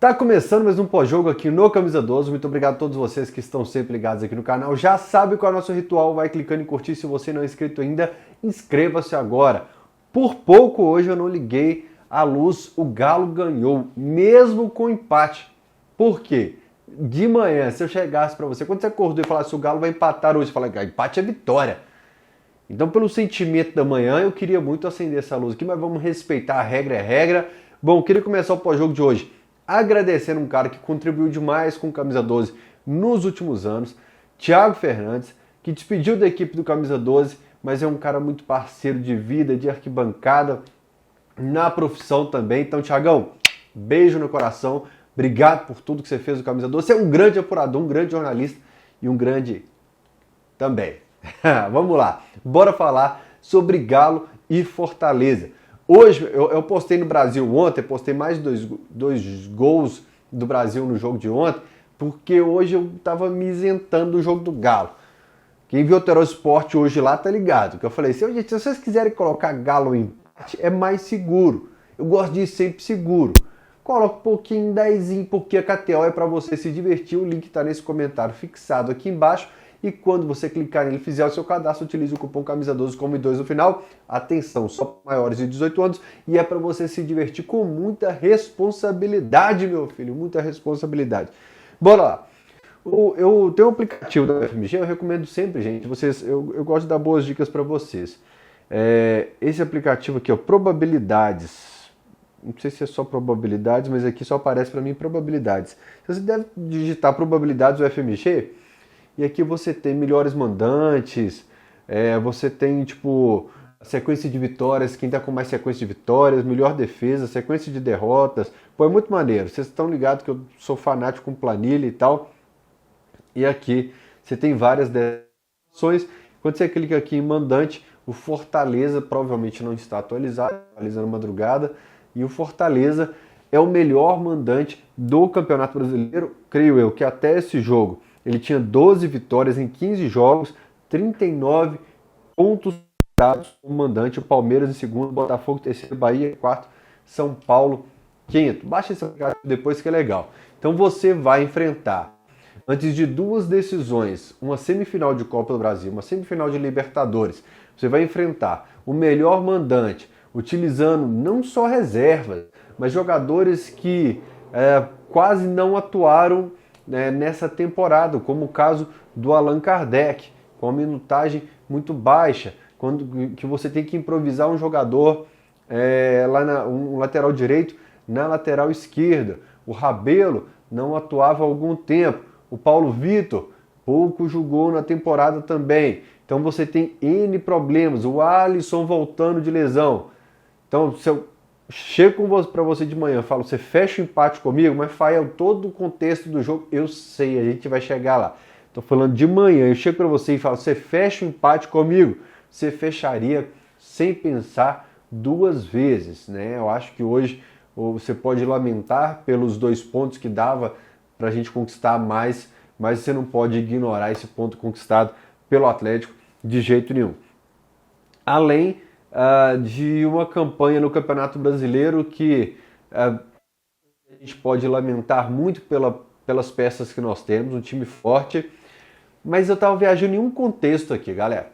Tá começando mais um pós-jogo aqui no Camisa 12. Muito obrigado a todos vocês que estão sempre ligados aqui no canal. Já sabe qual é o nosso ritual, vai clicando em curtir. Se você não é inscrito ainda, inscreva-se agora. Por pouco hoje eu não liguei a luz, o Galo ganhou, mesmo com empate. Por quê? De manhã, se eu chegasse para você, quando você acordou e falasse o Galo vai empatar hoje, você fala, empate é vitória. Então, pelo sentimento da manhã, eu queria muito acender essa luz aqui, mas vamos respeitar, a regra é regra. Bom, eu queria começar o pós-jogo de hoje agradecendo um cara que contribuiu demais com o Camisa 12 nos últimos anos, Thiago Fernandes, que despediu da equipe do Camisa 12, mas é um cara muito parceiro de vida, de arquibancada, na profissão também. Então, Thiagão, beijo no coração, obrigado por tudo que você fez no Camisa 12. Você é um grande apurador, um grande jornalista e um grande também. Vamos lá, bora falar sobre Galo e Fortaleza. Hoje, eu postei no Brasil ontem, postei mais de dois gols do Brasil no jogo de ontem, porque hoje eu estava me isentando do jogo do Galo. Quem viu o Terror Esporte hoje lá tá ligado, que eu falei, se vocês quiserem colocar Galo em empate, é mais seguro. Eu gosto de ir sempre seguro. Coloca um pouquinho, 10, porque a KTO é para você se divertir, o link está nesse comentário fixado aqui embaixo. E quando você clicar nele e fizer o seu cadastro, utilize o cupom Camisa12 como 2 no final. Atenção, só maiores de 18 anos. E é para você se divertir com muita responsabilidade, meu filho. Muita responsabilidade. Bora lá. Eu tenho um aplicativo da FMG, eu recomendo sempre, gente. Eu gosto de dar boas dicas para vocês. Esse aplicativo aqui, ó, Probabilidades. Não sei se é só probabilidades, mas aqui só aparece para mim probabilidades. Você deve digitar probabilidades do FMG. E aqui você tem melhores mandantes, você tem tipo sequência de vitórias, quem tá com mais sequência de vitórias, melhor defesa, sequência de derrotas. Pô, é muito maneiro. Vocês estão ligados que eu sou fanático com planilha e tal. E aqui você tem várias opções. Quando você clica aqui em mandante, o Fortaleza provavelmente não está atualizado, atualizando madrugada. E o Fortaleza é o melhor mandante do Campeonato Brasileiro, creio eu, que até esse jogo ele tinha 12 vitórias em 15 jogos, 39 pontos dados como mandante, o Palmeiras em segundo, Botafogo terceiro, Bahia em quarto, São Paulo quinto. Baixa esse aplicativo depois que é legal. Então você vai enfrentar, antes de duas decisões, uma semifinal de Copa do Brasil, uma semifinal de Libertadores, você vai enfrentar o melhor mandante, utilizando não só reservas, mas jogadores que quase não atuaram nessa temporada, como o caso do Allan Kardec, com uma minutagem muito baixa, que você tem que improvisar um jogador, um lateral direito na lateral esquerda. O Rabelo não atuava há algum tempo. O Paulo Vitor pouco jogou na temporada também. Então você tem N problemas. O Alisson voltando de lesão. Então, se eu chego para você de manhã, falo, você fecha o empate comigo, mas Fael, todo o contexto do jogo, eu sei, a gente vai chegar lá. Estou falando de manhã, eu chego para você e falo, você fecha o empate comigo, você fecharia sem pensar duas vezes, né? Eu acho que hoje você pode lamentar pelos 2 pontos que dava para a gente conquistar mais, mas você não pode ignorar esse ponto conquistado pelo Atlético de jeito nenhum. Além de uma campanha no Campeonato Brasileiro que a gente pode lamentar muito pelas peças que nós temos, um time forte, mas eu estava viajando em um contexto aqui, galera.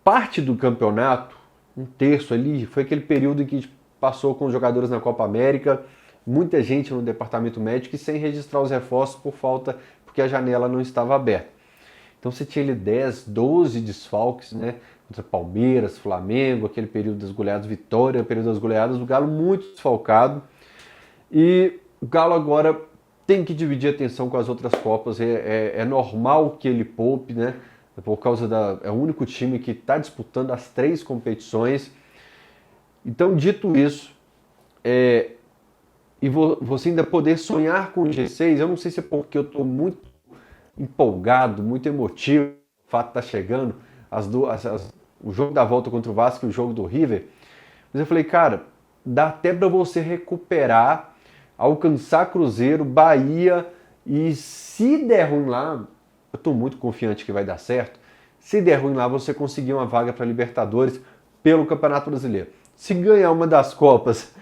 Parte do campeonato, um terço ali, foi aquele período em que a gente passou com os jogadores na Copa América, muita gente no departamento médico e sem registrar os reforços porque a janela não estava aberta. Então você tinha ali 10, 12 desfalques, né? Contra Palmeiras, Flamengo, aquele período das goleadas, Vitória, período das goleadas, o Galo muito desfalcado. E o Galo agora tem que dividir a atenção com as outras Copas. É normal que ele poupe, né? Por causa é o único time que está disputando as 3 competições. Então, dito isso, e você ainda poder sonhar com o G6, eu não sei se é porque eu estou muito empolgado, muito emotivo, o fato está chegando, o jogo da volta contra o Vasco e o jogo do River, mas eu falei, cara, dá até para você recuperar, alcançar Cruzeiro, Bahia, e se der ruim lá, eu estou muito confiante que vai dar certo, se der ruim lá, você conseguir uma vaga para Libertadores pelo Campeonato Brasileiro. se ganhar uma das Copas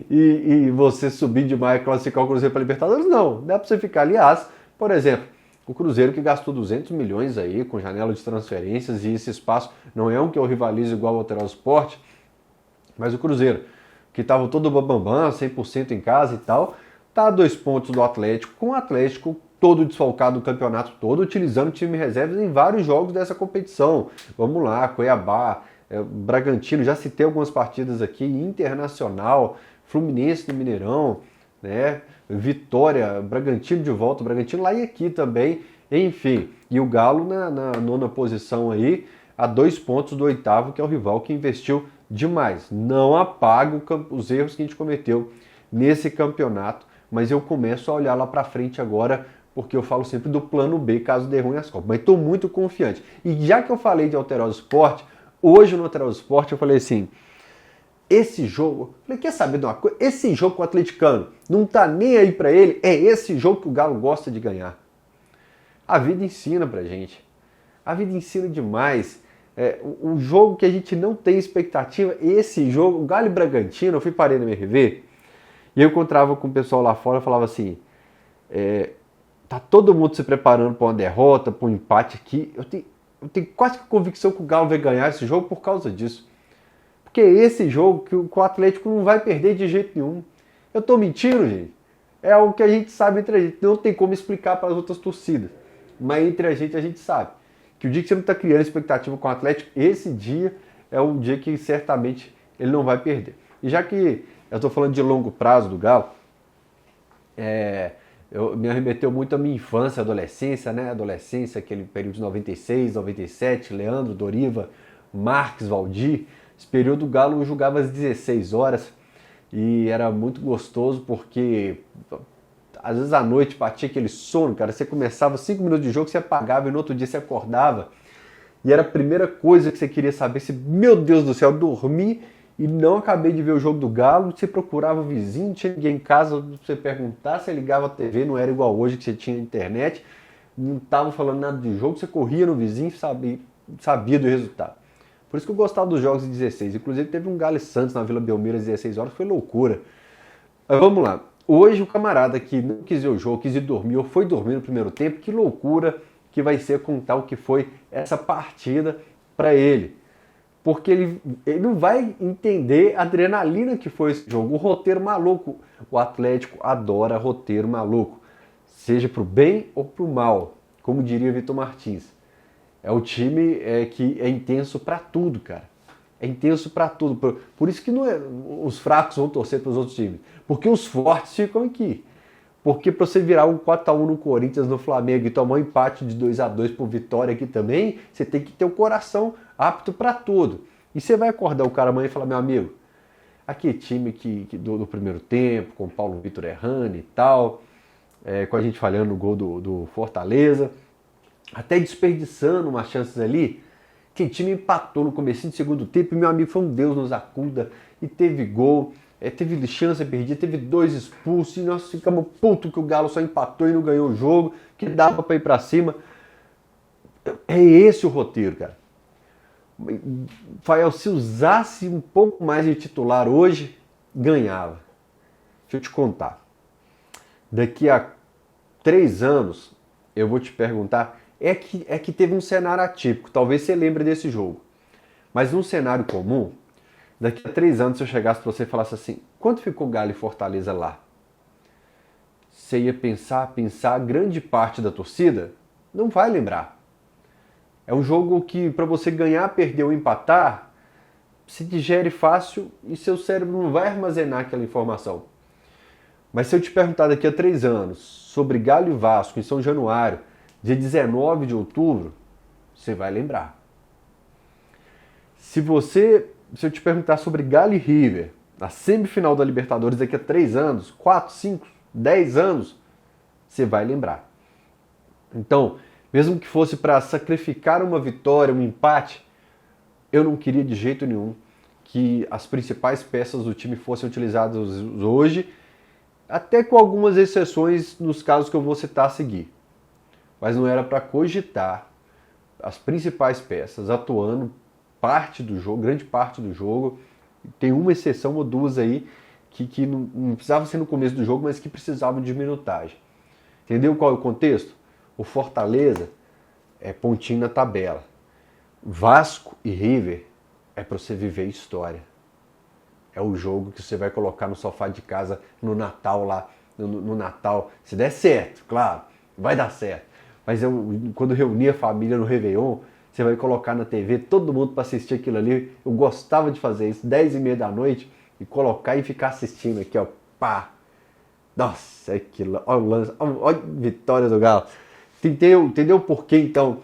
e você subir demais e classificar o Cruzeiro para Libertadores, não. Dá para você ficar. Aliás, por exemplo, o Cruzeiro que gastou 200 milhões aí com janela de transferências e esse espaço não é um que eu rivalizo igual ao Alterosa Sport, mas o Cruzeiro, que estava todo bambambam, 100% em casa e tal, tá a 2 pontos do Atlético, com o Atlético todo desfalcado do campeonato todo, utilizando time reservas em vários jogos dessa competição. Vamos lá, Cuiabá, Bragantino, já citei algumas partidas aqui, Internacional, Fluminense no Mineirão, né? Vitória, Bragantino de volta, Bragantino lá e aqui também, enfim. E o Galo na nona posição aí, a 2 pontos do oitavo, que é o rival que investiu demais. Não apaga os erros que a gente cometeu nesse campeonato, mas eu começo a olhar lá para frente agora, porque eu falo sempre do plano B, caso dê ruim as Copas. Mas estou muito confiante. E já que eu falei de Alterosa Sport, hoje no Alterosa Sport eu falei assim, esse jogo, falei, quer saber de uma coisa? Esse jogo com o atleticano não tá nem aí para ele, é esse jogo que o Galo gosta de ganhar. A vida ensina pra gente. A vida ensina demais. O jogo que a gente não tem expectativa, esse jogo, o Galo e Bragantino, eu fui parei na MRV, e eu encontrava com o pessoal lá fora e falava assim, tá todo mundo se preparando para uma derrota, para um empate aqui. Eu tenho quase que convicção que o Galo vai ganhar esse jogo por causa disso. Porque é esse jogo que o Atlético não vai perder de jeito nenhum. Eu tô mentindo, gente? É algo que a gente sabe entre a gente. Não tem como explicar para as outras torcidas. Mas entre a gente sabe. Que o dia que você não está criando expectativa com o Atlético, esse dia é um dia que certamente ele não vai perder. E já que eu estou falando de longo prazo do Galo, me arremeteu muito à minha infância, adolescência, né? Adolescência, aquele período de 96, 97, Leandro, Doriva, Marques, Valdir. Esse período o Galo jogava às 16 horas e era muito gostoso porque às vezes à noite batia aquele sono, cara. Você começava 5 minutos de jogo, você apagava e no outro dia você acordava. E era a primeira coisa que você queria saber, se, meu Deus do céu, dormi e não acabei de ver o jogo do Galo. Você procurava o vizinho, tinha ninguém em casa pra você perguntar, você ligava a TV, não era igual hoje que você tinha internet, não estavam falando nada de jogo, você corria no vizinho e sabia do resultado. Por isso que eu gostava dos jogos de 16. Inclusive teve um Galo e Santos na Vila Belmiro às 16 horas, foi loucura. Mas vamos lá. Hoje o camarada que não quis ver o jogo, quis ir dormir ou foi dormir no primeiro tempo, que loucura que vai ser contar o que foi essa partida para ele. Porque ele não vai entender a adrenalina que foi esse jogo, o roteiro maluco. O Atlético adora roteiro maluco, seja pro bem ou pro mal, como diria Vitor Martins. É o time que é intenso para tudo, cara. É intenso para tudo. Por isso que os fracos vão torcer para os outros times. Porque os fortes ficam aqui. Porque para você virar um 4x1 no Corinthians, no Flamengo e tomar um empate de 2x2 por Vitória aqui também, você tem que ter o coração apto para tudo. E você vai acordar o cara amanhã e falar, meu amigo, aqui é time do primeiro tempo, com o Paulo Vitor errando e tal, com a gente falhando no gol do Fortaleza, até desperdiçando umas chances ali, que o time empatou no comecinho do segundo tempo e meu amigo foi um Deus nos acuda e teve gol, teve chance perdida, teve 2 expulsos e nós ficamos putos que o Galo só empatou e não ganhou o jogo, que dava para ir para cima. É esse o roteiro, cara. Fael, se usasse um pouco mais de titular hoje, ganhava. Deixa eu te contar. Daqui a 3 anos, eu vou te perguntar, é que teve um cenário atípico, talvez você lembre desse jogo. Mas num cenário comum, daqui a 3 anos, se eu chegasse para você e falasse assim, quanto ficou Galo e Fortaleza lá? Você ia pensar, grande parte da torcida não vai lembrar. É um jogo que, para você ganhar, perder ou empatar, se digere fácil e seu cérebro não vai armazenar aquela informação. Mas se eu te perguntar daqui a 3 anos sobre Galo e Vasco em São Januário, dia 19 de outubro, você vai lembrar. Se eu te perguntar sobre Galo e River, na semifinal da Libertadores daqui a 3 anos, 4, 5, 10 anos, você vai lembrar. Então, mesmo que fosse para sacrificar uma vitória, um empate, eu não queria de jeito nenhum que as principais peças do time fossem utilizadas hoje, até com algumas exceções nos casos que eu vou citar a seguir. Mas não era para cogitar as principais peças atuando parte do jogo, grande parte do jogo, tem uma exceção ou duas aí que não precisava ser no começo do jogo, mas que precisavam de minutagem. Entendeu qual é o contexto? O Fortaleza é pontinho na tabela. Vasco e River é para você viver história. É o jogo que você vai colocar no sofá de casa no Natal lá, no Natal. Se der certo, claro, vai dar certo. Mas quando reunir a família no Réveillon, você vai colocar na TV todo mundo para assistir aquilo ali. Eu gostava de fazer isso, 10h30 da noite, e colocar e ficar assistindo aqui, ó, pá. Nossa, aquilo, olha o lance, olha a vitória do Galo. Entendeu por que, então,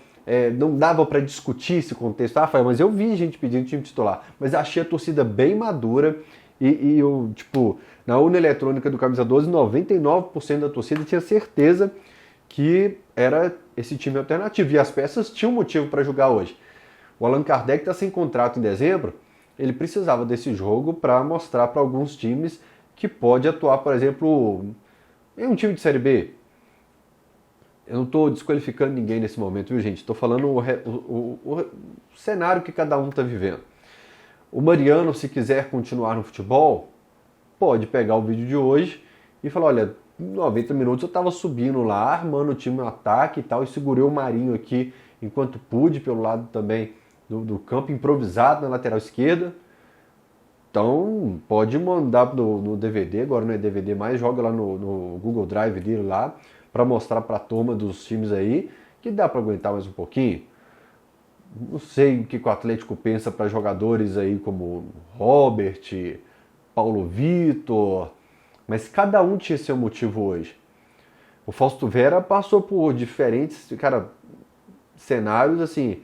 não dava para discutir esse contexto? Ah, Fael, mas eu vi gente pedindo time titular, mas achei a torcida bem madura e eu, tipo, na urna eletrônica do Camisa 12, 99% da torcida tinha certeza que era esse time alternativo, e as peças tinham motivo para jogar hoje. O Allan Kardec está sem contrato em dezembro, ele precisava desse jogo para mostrar para alguns times que pode atuar, por exemplo, em um time de Série B. Eu não estou desqualificando ninguém nesse momento, viu, gente? Estou falando o cenário que cada um está vivendo. O Mariano, se quiser continuar no futebol, pode pegar o vídeo de hoje e falar, olha, 90 minutos eu estava subindo lá, armando o time no ataque e tal, e segurei o Marinho aqui enquanto pude, pelo lado também do campo, improvisado na lateral esquerda. Então, pode mandar no DVD, agora não é DVD mais, joga lá no Google Drive dele lá, para mostrar para a turma dos times aí que dá para aguentar mais um pouquinho. Não sei o que o Atlético pensa para jogadores aí como Robert, Paulo Vitor, mas cada um tinha seu motivo hoje. O Fausto Vera passou por diferentes, cenários assim,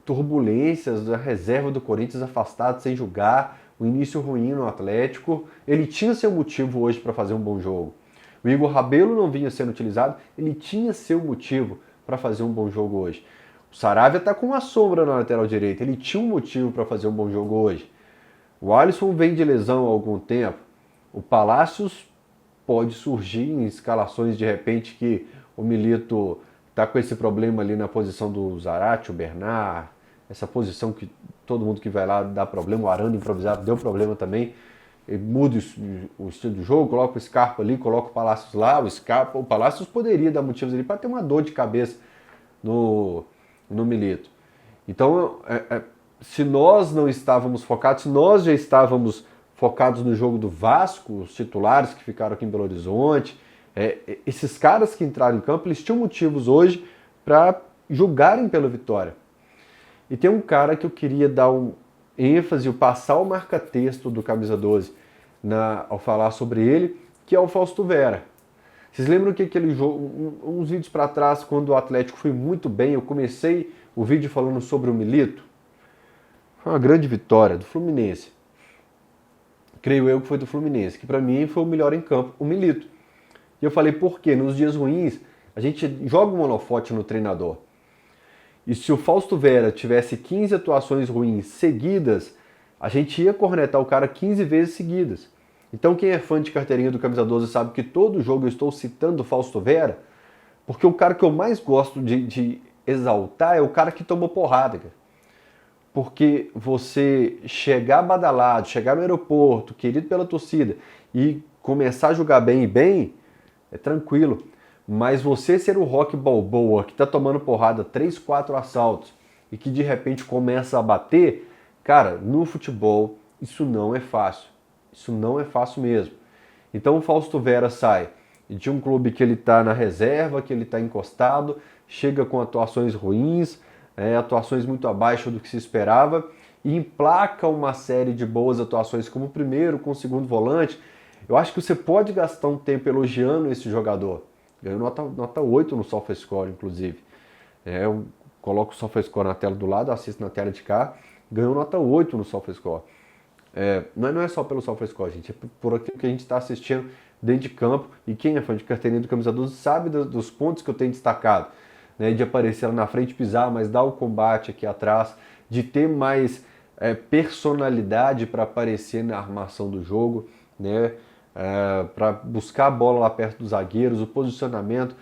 turbulências, da reserva do Corinthians afastado sem jogar, o início ruim no Atlético. Ele tinha seu motivo hoje para fazer um bom jogo. O Igor Rabelo não vinha sendo utilizado, ele tinha seu motivo para fazer um bom jogo hoje. O Saravia está com uma sombra na lateral direita, ele tinha um motivo para fazer um bom jogo hoje. O Alisson vem de lesão há algum tempo. O Palácios pode surgir em escalações de repente que o Milito está com esse problema ali na posição do Zarate, o Bernard, essa posição que todo mundo que vai lá dá problema, o Arana improvisado deu problema também. Ele muda o estilo do jogo, coloca o Scarpa ali, coloca o Palácios lá, o Palácios poderia dar motivos ali para ter uma dor de cabeça no Milito. Então, se nós não estávamos focados, se nós já estávamos focados no jogo do Vasco, os titulares que ficaram aqui em Belo Horizonte, esses caras que entraram em campo, eles tinham motivos hoje para jogarem pela vitória. E tem um cara que eu queria dar um ênfase, passar o marca-texto do Camisa 12 ao falar sobre ele, que é o Fausto Vera. Vocês lembram que aquele jogo, uns vídeos para trás, quando o Atlético foi muito bem, eu comecei o vídeo falando sobre o Milito? Foi uma grande vitória do Fluminense. Creio eu que foi do Fluminense, que para mim foi o melhor em campo, o Milito. E eu falei, por quê? Nos dias ruins, a gente joga um holofote no treinador. E se o Fausto Vera tivesse 15 atuações ruins seguidas, a gente ia cornetar o cara 15 vezes seguidas. Então quem é fã de carteirinha do Camisa 12 sabe que todo jogo eu estou citando o Fausto Vera, porque o cara que eu mais gosto de exaltar é o cara que tomou porrada, cara. Porque você chegar badalado, chegar no aeroporto, querido pela torcida, e começar a jogar bem e bem, é tranquilo. Mas você ser o Rock Balboa, que tá tomando porrada 3, 4 assaltos, e que de repente começa a bater, cara, no futebol isso não é fácil. Isso não é fácil mesmo. Então o Fausto Vera sai de um clube que ele tá na reserva, que ele tá encostado, chega com atuações ruins, atuações muito abaixo do que se esperava, e emplaca uma série de boas atuações como o primeiro, com o segundo volante. Eu acho que você pode gastar um tempo elogiando esse jogador. Ganhou nota 8 no SofaScore, inclusive. Eu coloco o SofaScore na tela do lado, assisto na tela de cá, ganhou nota 8 no SofaScore. Não é só pelo SofaScore, gente, é por aquilo que a gente está assistindo dentro de campo, e quem é fã de carteirinha do Camisa 12 sabe dos pontos que eu tenho destacado, né, de aparecer lá na frente, pisar, mas dar o combate aqui atrás, de ter mais personalidade para aparecer na armação do jogo, né, para buscar a bola lá perto dos zagueiros, o posicionamento,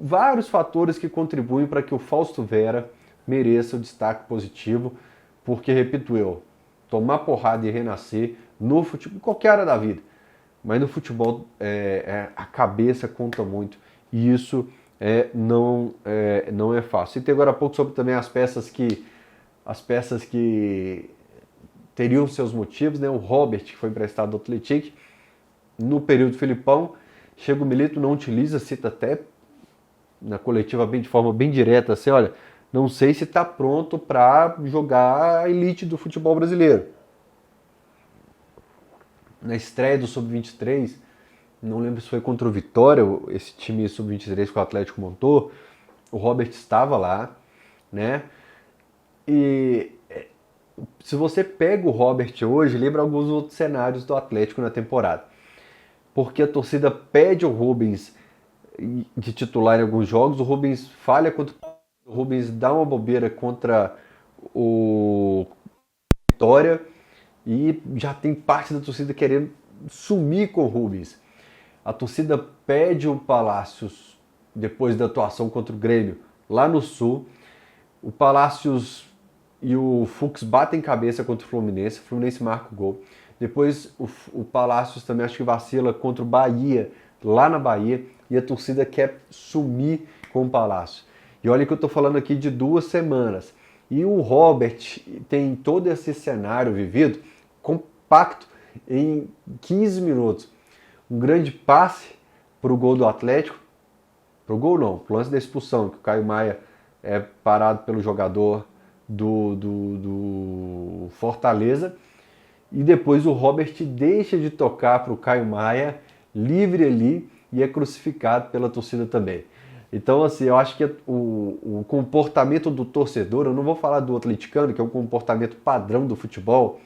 vários fatores que contribuem para que o Fausto Vera mereça o destaque positivo, porque, repito eu, tomar porrada e renascer no futebol, em qualquer área da vida. Mas no futebol a cabeça conta muito e isso não é fácil. E tem agora há pouco sobre também as peças que teriam seus motivos, né? O Robert, que foi emprestado do Atlético, no período Filipão, chega o Milito, não utiliza, cita até na coletiva de forma bem direta, assim, olha, não sei se está pronto para jogar a elite do futebol brasileiro. Na estreia do Sub-23, não lembro se foi contra o Vitória, esse time Sub-23 que o Atlético montou, o Robert estava lá, né? E se você pega o Robert hoje, lembra alguns outros cenários do Atlético na temporada. Porque a torcida pede o Rubens de titular em alguns jogos, o Rubens falha contra o Rubens, dá uma bobeira contra o Vitória e já tem parte da torcida querendo sumir com o Rubens. A torcida pede o Palácios depois da atuação contra o Grêmio lá no Sul. O Palácios e o Fux batem cabeça contra o Fluminense marca o gol. Depois o Palácios também acho que vacila contra o Bahia, lá na Bahia, e a torcida quer sumir com o Palácio. E olha que eu estou falando aqui de 2 semanas. E o Robert tem todo esse cenário vivido compacto em 15 minutos. Um grande passe para o gol do Atlético. Para o gol não, para o lance da expulsão, que o Caio Maia é parado pelo jogador do Fortaleza. E depois o Robert deixa de tocar para o Caio Maia, livre ali, e é crucificado pela torcida também. Então, assim, eu acho que o comportamento do torcedor, eu não vou falar do atleticano, que é um comportamento padrão do futebol,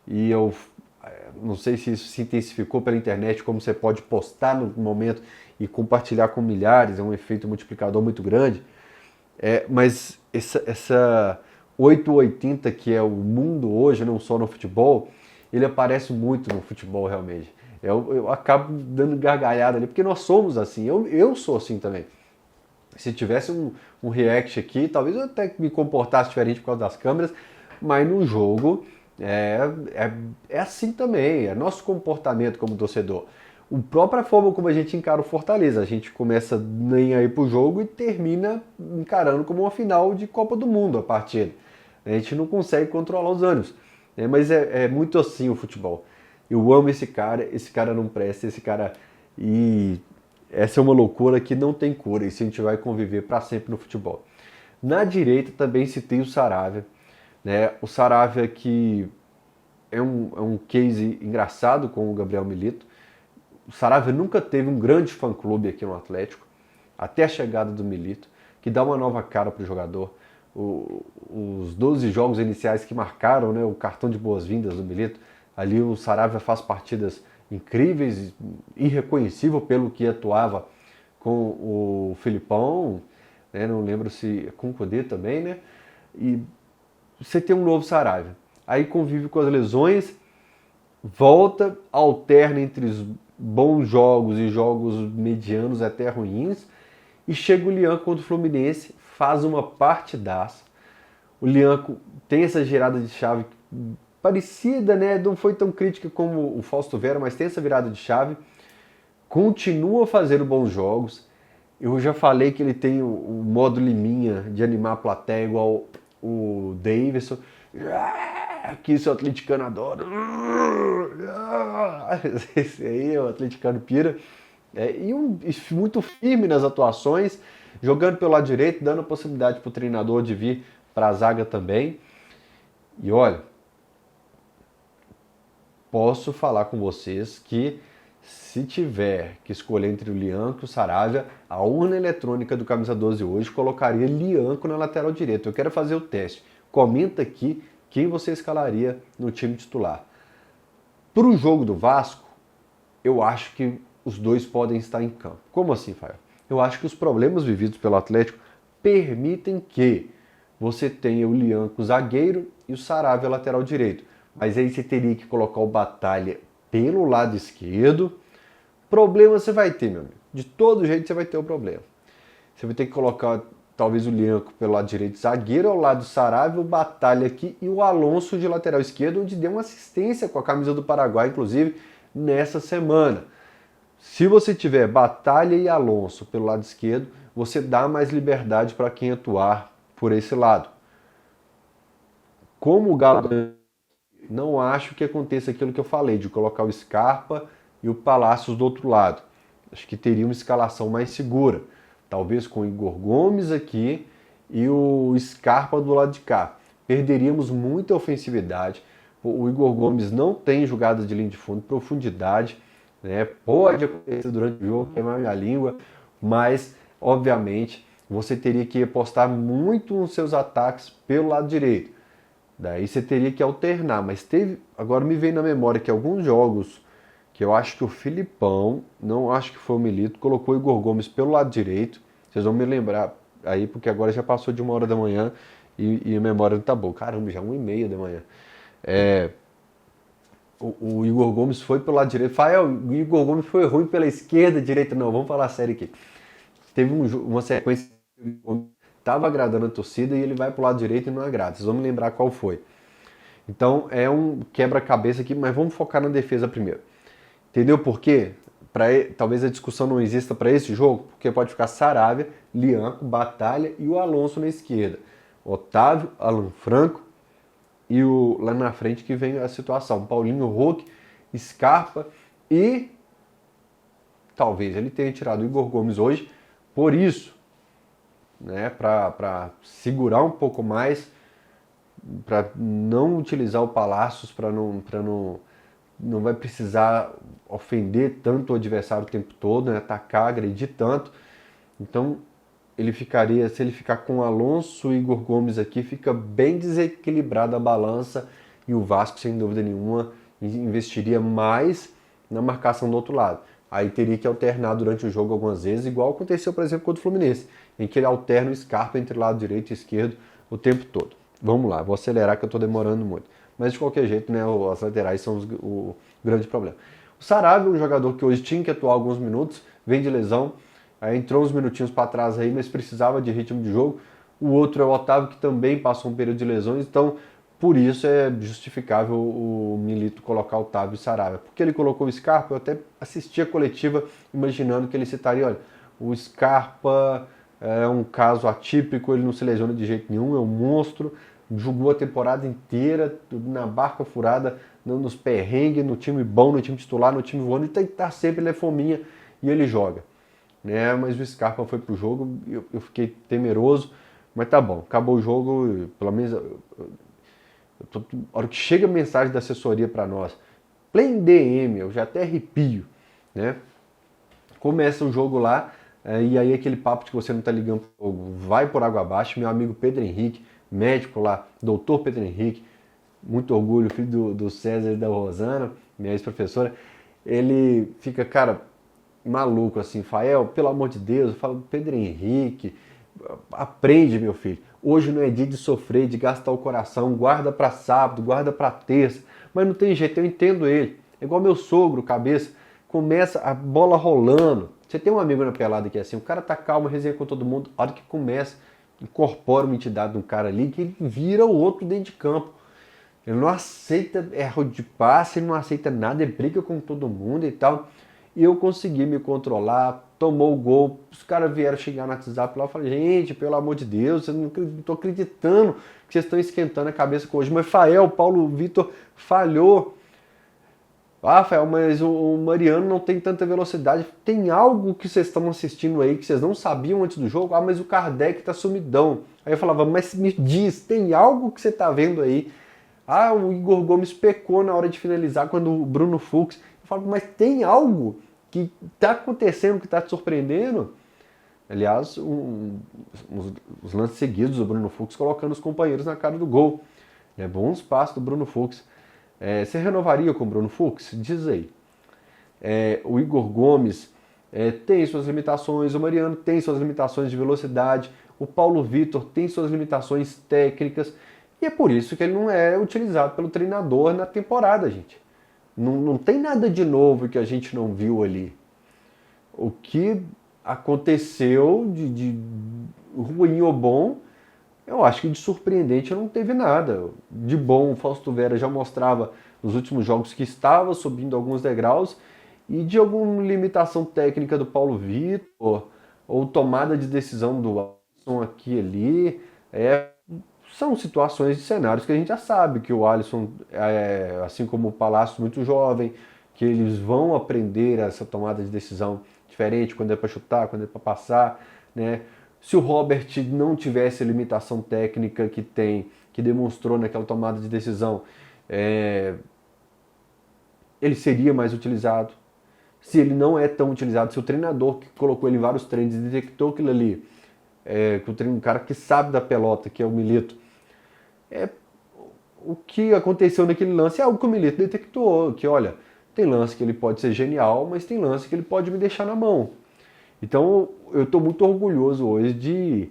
e eu não sei se isso se intensificou pela internet, como você pode postar no momento e compartilhar com milhares, é um efeito multiplicador muito grande, mas essa 880 que é o mundo hoje, não só no futebol, ele aparece muito no futebol realmente. Eu acabo dando gargalhada ali, porque nós somos assim, eu sou assim também. Se tivesse um react aqui, talvez eu até me comportasse diferente por causa das câmeras, mas no jogo é assim também, é nosso comportamento como torcedor. A própria forma como a gente encara o Fortaleza, a gente começa nem aí pro jogo e termina encarando como uma final de Copa do Mundo a partida. A gente não consegue controlar os ânimos, mas é muito assim o futebol. Eu amo esse cara não presta, esse cara... E essa é uma loucura que não tem cura, e isso a gente vai conviver para sempre no futebol. Na direita também se tem o Saravia, né? O Saravia que é um case engraçado com o Gabriel Milito. O Saravia nunca teve um grande fã-clube aqui no Atlético, até a chegada do Milito, que dá uma nova cara para o jogador. Os 12 jogos iniciais que marcaram, né, o cartão de boas-vindas do Milito, ali o Saravia faz partidas incríveis, irreconhecível pelo que atuava com o Filipão, né, não lembro se com o Cudê também, né? E você tem um novo Saravia. Aí convive com as lesões, volta, alterna entre os bons jogos e jogos medianos até ruins, e chega o Lianco contra o Fluminense, faz uma partidaça. O Lianco tem essa girada de chave parecida, né? Não foi tão crítica como o Fausto Vera, mas tem essa virada de chave. Continua fazendo bons jogos. Eu já falei que ele tem o modo liminha de animar a plateia igual o Davidson. Que isso o atleticano adora. Esse aí é o atleticano pira. E muito firme nas atuações, jogando pelo lado direito, dando a possibilidade para o treinador de vir para a zaga também. E olha, posso falar com vocês que se tiver que escolher entre o Lianco e o Saravia, a urna eletrônica do Camisa 12 hoje colocaria Lianco na lateral direita. Eu quero fazer o teste. Comenta aqui quem você escalaria no time titular. Para o jogo do Vasco, eu acho que os dois podem estar em campo. Como assim, Fael? Eu acho que os problemas vividos pelo Atlético permitem que você tenha o Lianco zagueiro e o Saravia lateral direito. Mas aí você teria que colocar o Batalha pelo lado esquerdo. Problema você vai ter, meu amigo. De todo jeito você vai ter o problema. Você vai ter que colocar talvez o Lianco pelo lado direito zagueiro, ao lado do Saravia, o Batalha aqui e o Alonso de lateral esquerdo, onde deu uma assistência com a camisa do Paraguai, inclusive, nessa semana. Se você tiver Batalha e Alonso pelo lado esquerdo, você dá mais liberdade para quem atuar por esse lado. Como o Galo, não acho que aconteça aquilo que eu falei, de colocar o Scarpa e o Palácios do outro lado. Acho que teria uma escalação mais segura. Talvez com o Igor Gomes aqui e o Scarpa do lado de cá. Perderíamos muita ofensividade. O Igor Gomes não tem jogadas de linha de fundo, profundidade, né? Pode acontecer durante o jogo, queimar minha língua, mas, obviamente, você teria que apostar muito nos seus ataques pelo lado direito. Daí você teria que alternar, mas agora me vem na memória que alguns jogos que eu acho que o Filipão, não acho que foi o Milito, colocou o Igor Gomes pelo lado direito. Vocês vão me lembrar aí, porque agora já passou de 1h da manhã e a memória não tá boa. Caramba, já 1h30 da manhã. O Igor Gomes foi pelo lado direito. O Igor Gomes foi ruim pela esquerda, direita. Não, vamos falar sério aqui. Teve uma sequência que estava agradando a torcida e ele vai pro lado direito e não agrada. Vocês vão me lembrar qual foi. Então é um quebra-cabeça aqui, mas vamos focar na defesa primeiro. Entendeu por quê? Talvez a discussão não exista para esse jogo, porque pode ficar Saravia, Lianco, Batalha e o Alonso na esquerda. Otávio, Alan Franco e lá na frente que vem a situação. Paulinho, Hulk, Scarpa e talvez ele tenha tirado o Igor Gomes hoje por isso, né? Para segurar um pouco mais, para não utilizar o Palácios, para não vai precisar ofender tanto o adversário o tempo todo, né? Atacar, agredir tanto. Então, se ele ficar com o Alonso e Igor Gomes aqui, fica bem desequilibrada a balança e o Vasco, sem dúvida nenhuma, investiria mais na marcação do outro lado. Aí teria que alternar durante o jogo algumas vezes, igual aconteceu, por exemplo, contra o Fluminense, em que ele alterna o Scarpa entre lado direito e esquerdo o tempo todo. Vamos lá, vou acelerar que eu estou demorando muito. Mas de qualquer jeito, né, as laterais são o grande problema. O Saravia, um jogador que hoje tinha que atuar alguns minutos, vem de lesão, entrou uns minutinhos para trás aí, mas precisava de ritmo de jogo. O outro é o Otávio, que também passou um período de lesões, então por isso é justificável o Milito colocar o Otávio e Saravia. Porque ele colocou o Scarpa, eu até assisti a coletiva imaginando que ele citaria, olha, o Scarpa é um caso atípico, ele não se lesiona de jeito nenhum, é um monstro, jogou a temporada inteira na barca furada, nos perrengues, no time bom, no time titular, no time voando, e tá sempre, ele é fominha e ele joga. Né? Mas o Scarpa foi pro jogo, eu fiquei temeroso, mas tá bom, acabou o jogo, pelo menos a hora que chega a mensagem da assessoria para nós, play em DM, eu já até arrepio, né? Começa o jogo lá, e aí aquele papo de que você não tá ligando pro jogo, vai por água abaixo. Meu amigo Pedro Henrique, médico lá, doutor Pedro Henrique, muito orgulho, filho do César e da Rosana, minha ex-professora, ele fica, cara, maluco assim, Fael, pelo amor de Deus, eu falo, Pedro Henrique, aprende, meu filho, hoje não é dia de sofrer, de gastar o coração, guarda para sábado, guarda para terça, mas não tem jeito, eu entendo ele, é igual meu sogro, cabeça, começa a bola rolando, você tem um amigo na pelada que é assim, o cara tá calmo, resenha com todo mundo, a hora que começa, incorpora uma entidade de um cara ali, que ele vira o outro dentro de campo, ele não aceita erro de passe, ele não aceita nada, ele briga com todo mundo e tal. E eu consegui me controlar, tomou o gol, os caras vieram chegar no WhatsApp lá, eu falei, gente, pelo amor de Deus, eu não estou acreditando que vocês estão esquentando a cabeça com hoje. Mas Fael, Paulo Vitor falhou. Ah, Fael, mas o Mariano não tem tanta velocidade. Tem algo que vocês estão assistindo aí que vocês não sabiam antes do jogo? Ah, mas o Kardec tá sumidão. Aí eu falava, mas me diz, tem algo que você tá vendo aí? Ah, o Igor Gomes pecou na hora de finalizar quando o Bruno Fux. Eu falo, mas tem algo que está acontecendo que está te surpreendendo? Aliás, os lances seguidos do Bruno Fux colocando os companheiros na cara do gol. É bom espaço do Bruno Fux. Você renovaria com o Bruno Fux? Diz aí. O Igor Gomes tem suas limitações, o Mariano tem suas limitações de velocidade, o Paulo Vitor tem suas limitações técnicas. E é por isso que ele não é utilizado pelo treinador na temporada, gente. Não tem nada de novo que a gente não viu ali. O que aconteceu de ruim ou bom, eu acho que de surpreendente não teve nada. De bom, o Fausto Vera já mostrava nos últimos jogos que estava subindo alguns degraus, e de alguma limitação técnica do Paulo Vitor, ou tomada de decisão do Alisson aqui e ali, são situações de cenários que a gente já sabe, que o Alisson, assim como o Palácio, muito jovem, que eles vão aprender essa tomada de decisão diferente, quando é para chutar, quando é para passar, né? Se o Robert não tivesse a limitação técnica que tem, que demonstrou naquela tomada de decisão, ele seria mais utilizado. Se ele não é tão utilizado, se o treinador que colocou ele em vários treinos e detectou aquilo ali, que um cara que sabe da pelota, que é o Milito, o que aconteceu naquele lance é algo que o Milito detectou, que olha, tem lance que ele pode ser genial, mas tem lance que ele pode me deixar na mão. Então eu estou muito orgulhoso hoje de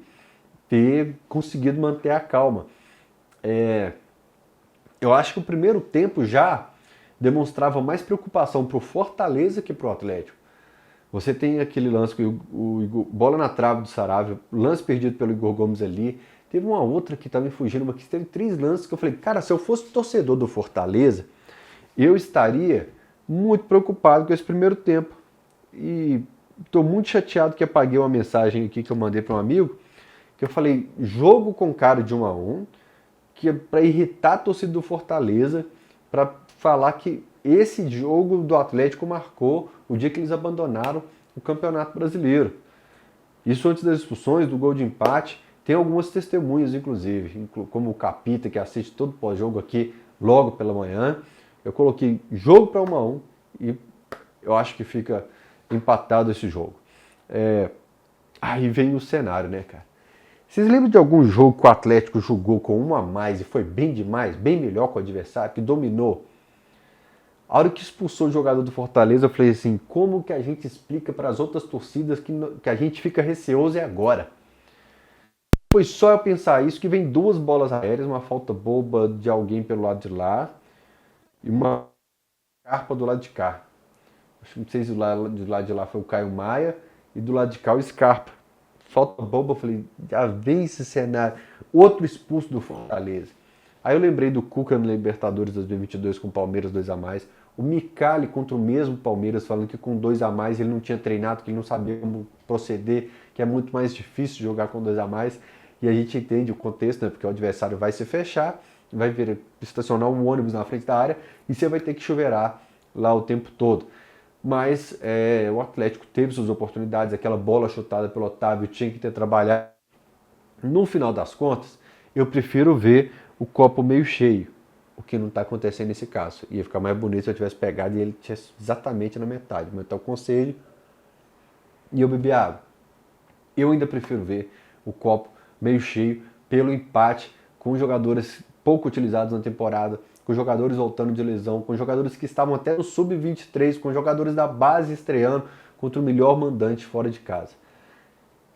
ter conseguido manter a calma. Eu acho que o primeiro tempo já demonstrava mais preocupação para o Fortaleza que para o Atlético. Você tem aquele lance que bola na trave do Saravia, lance perdido pelo Igor Gomes ali. Teve uma outra que estava me fugindo, mas que teve 3 lances que eu falei, cara, se eu fosse torcedor do Fortaleza, eu estaria muito preocupado com esse primeiro tempo. E estou muito chateado que apaguei uma mensagem aqui que eu mandei para um amigo, que eu falei, jogo com cara de 1-1, que é para irritar a torcida do Fortaleza, para falar que esse jogo do Atlético marcou o dia que eles abandonaram o Campeonato Brasileiro. Isso antes das expulsões, do gol de empate. Tem algumas testemunhas, inclusive, como o Capita, que assiste todo pós-jogo aqui logo pela manhã. Eu coloquei jogo para 1-1 e eu acho que fica empatado esse jogo. Aí vem o cenário, né, cara? Vocês lembram de algum jogo que o Atlético jogou com 1 a mais e foi bem demais, bem melhor que o adversário, que dominou? A hora que expulsou o jogador do Fortaleza, eu falei assim, como que a gente explica para as outras torcidas que a gente fica receoso agora? Foi só eu pensar isso que vem 2 bolas aéreas, uma falta boba de alguém pelo lado de lá e uma Scarpa do lado de cá. Não sei se do lado de lá foi o Caio Maia e do lado de cá o Scarpa. Falta boba, eu falei, já vem esse cenário. Outro expulso do Fortaleza. Aí eu lembrei do Cuca no Libertadores 2022 com o Palmeiras 2 a mais. O Micali contra o mesmo Palmeiras, falando que com 2 a mais ele não tinha treinado, que ele não sabia como proceder, que é muito mais difícil jogar com 2 a mais. E a gente entende o contexto, né? Porque o adversário vai se fechar, vai estacionar um ônibus na frente da área e você vai ter que chuveirar lá o tempo todo. Mas o Atlético teve suas oportunidades, aquela bola chutada pelo Otávio tinha que ter trabalhado. No final das contas, eu prefiro ver o copo meio cheio, o que não está acontecendo nesse caso. Ia ficar mais bonito se eu tivesse pegado e ele tivesse exatamente na metade. Mas tá o conselho e eu bebi água. Eu ainda prefiro ver o copo meio cheio pelo empate com jogadores pouco utilizados na temporada, com jogadores voltando de lesão, com jogadores que estavam até no sub-23, com jogadores da base estreando contra o melhor mandante fora de casa.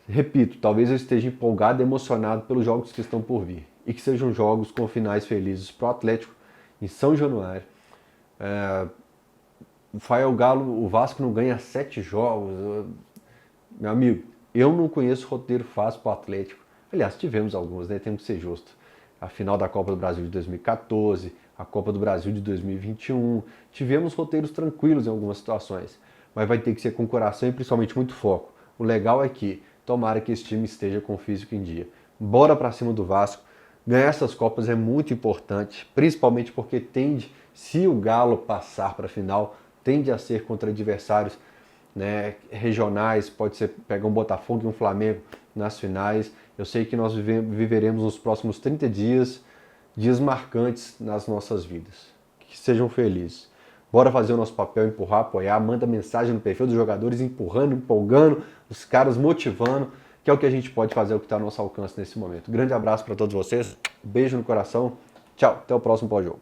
Repito, talvez eu esteja empolgado e emocionado pelos jogos que estão por vir. E que sejam jogos com finais felizes para o Atlético em São Januário. O Galo, o Vasco não ganha 7 jogos. Meu amigo, eu não conheço roteiro fácil para o Atlético. Aliás, tivemos alguns, né? Temos que ser justo. A final da Copa do Brasil de 2014, a Copa do Brasil de 2021. Tivemos roteiros tranquilos em algumas situações. Mas vai ter que ser com coração e principalmente muito foco. O legal é que, tomara que esse time esteja com o físico em dia. Bora para cima do Vasco. Ganhar essas Copas é muito importante, principalmente porque tende, se o Galo passar para a final, tende a ser contra adversários, né, regionais, pode ser pegar um Botafogo e um Flamengo nas finais. Eu sei que nós viveremos nos próximos 30 dias marcantes nas nossas vidas. Que sejam felizes. Bora fazer o nosso papel, empurrar, apoiar, manda mensagem no perfil dos jogadores, empurrando, empolgando, os caras motivando, que é o que a gente pode fazer, o que está ao nosso alcance nesse momento. Grande abraço para todos vocês, beijo no coração, tchau, até o próximo pós-jogo.